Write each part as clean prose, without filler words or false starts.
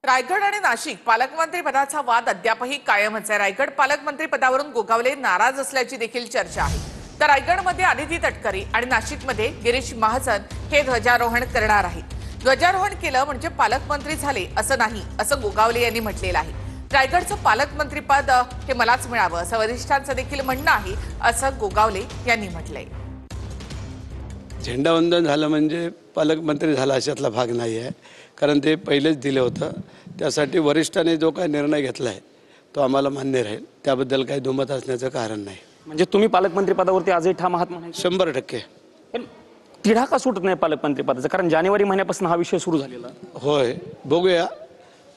रायगड आणि नाशिक पालकमंत्री पदाचा वाद अद्यापही कायमच आहे। रायगड पालकमंत्री पदावरून गोगावले नाराज असल्याची देखील चर्चा आहे। तर रायगडमध्ये आदिती तटकरे आणि नाशिकमध्ये गिरीश महाजन हे ध्वजारोहण करणार आहेत। ध्वजारोहण केलं म्हणजे पालकमंत्री झाले असं नाही, असं गोगावले यांनी म्हटलेलं आहे। रायगडचं पालकमंत्री पद हे मलाच मिळावं असं वरिष्ठांचं देखील म्हणणं आहे, असं गोगावले यांनी म्हटलंय। झेंडावंदन झालं म्हणजे पालकमंत्री झाला अशातला भाग नाही आहे, कारण ते पहिलेच दिलं होतं। त्यासाठी वरिष्ठांनी जो काही निर्णय घेतला आहे तो आम्हाला मान्य राहील, त्याबद्दल काही दुमत असण्याचं कारण नाही। म्हणजे तुम्ही पालकमंत्री पदावरती आजही ठाम आहात म्हणायचं? 100%। पण तिढा का सुटत नाही पालकमंत्री पदाचा? कारण जानेवारी महिन्यापासून हा विषय सुरू झालेला। होय, बघूया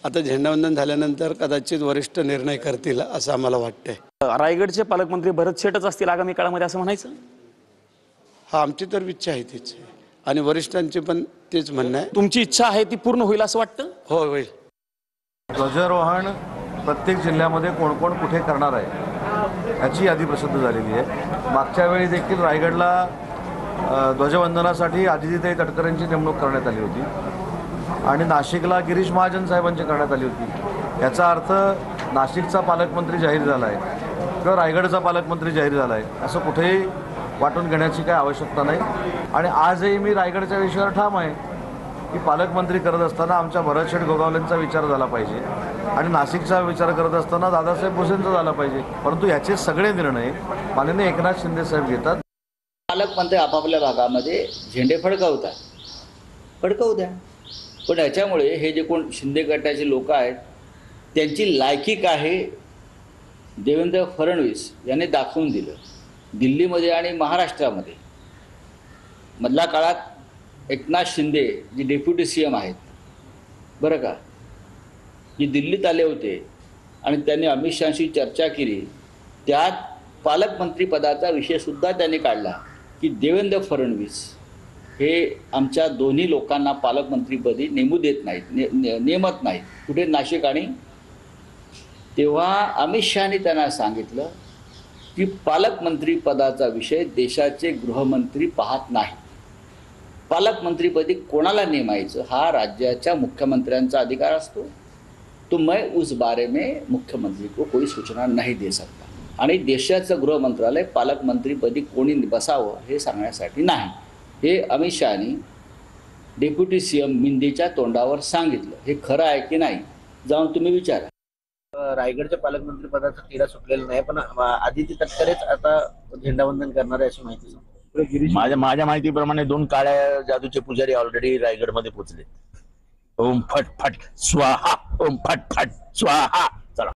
आता झेंडावंदन झाल्यानंतर कदाचित वरिष्ठ निर्णय करतील असं आम्हाला वाटतंय। रायगडचे पालकमंत्री भरत शेठच असतील आगामी काळामध्ये असं म्हणायचं? हा, आमची तर इच्छा आहे तीच, आणि वरिष्ठांची पण तेच म्हणणं आहे। तुमची इच्छा आहे ती पूर्ण होईल असं वाटतं? होय होईल। ध्वजारोहण प्रत्येक जिल्ह्यामध्ये कोण कोण कुठे करणार आहे याची यादी प्रसिद्ध झालेली आहे। मागच्या वेळी देखील रायगडला ध्वजवंदनासाठी आदितीताई तटकरेंची नेमणूक करण्यात आली होती आणि नाशिकला गिरीश महाजन साहेबांची करण्यात आली होती। याचा अर्थ नाशिकचा पालकमंत्री जाहीर झाला आहे किंवा रायगडचा पालकमंत्री जाहीर झाला आहे असं कुठेही वाटून घेण्याची काही आवश्यकता नाही। आणि आजही मी रायगडच्या विषयावर ठाम आहे की पालकमंत्री करत असताना आमच्या भरत शेठ गोगावलेंचा विचार झाला पाहिजे आणि नाशिकचा विचार करत असताना दादासाहेब भुसेंचा झाला पाहिजे, परंतु याचे सगळे निर्णय माननीय एकनाथ शिंदे साहेब घेतात। पालकमंत्री आपापल्या भागामध्ये झेंडे फडकवू द्या, पण याच्यामुळे हे जे कोण शिंदे गटाचे लोक आहेत त्यांची लायकी काय हे देवेंद्र फडणवीस यांनी दाखवून दिलं। दिल्लीमध्ये आणि महाराष्ट्रामध्ये मधल्या काळात एकनाथ शिंदे जे डेप्युटी CM आहेत बरं का, जे दिल्लीत आले होते आणि त्यांनी अमित शहाशी चर्चा केली, त्यात पालकमंत्री पदाचा विषयसुद्धा त्यांनी काढला की देवेंद्र फडणवीस हे आमच्या दोन्ही लोकांना पालकमंत्रीपदी नेमू देत नाहीत, नेमत नाहीत कुठे नाशिक आणि। तेव्हा अमित शहानी त्यांना सांगितलं की पालकमंत्री पदाचा विषय देशाचे गृहमंत्री पाहत नाही, पालकमंत्रीपदी कोणाला नेमायचं हा राज्याच्या मुख्यमंत्र्यांचा अधिकार असतो, तो मैं उस बारे में मुख्यमंत्री को कोई सूचना नहीं दे सकता। आणि देशाचं गृहमंत्रालय पालकमंत्रीपदी कोणी बसावं हे सांगण्यासाठी नाही, हे अमित शहानी डेप्युटी CM मिंदेच्या तोंडावर सांगितलं। हे खरं आहे की नाही जाऊन तुम्ही विचारा। रायगडच्या पालकमंत्री पदाचा तिढा सुटलेला नाही, पण आदिती तटकरेच आता झेंडावंदन करणार आहे अशी माहिती माझ्या माहितीप्रमाणे 2 काळ्या जादूचे पुजारी ऑलरेडी रायगडमध्ये पोहोचले। ओम फट फट स्वाहा, ओम फट फट स्वाहा।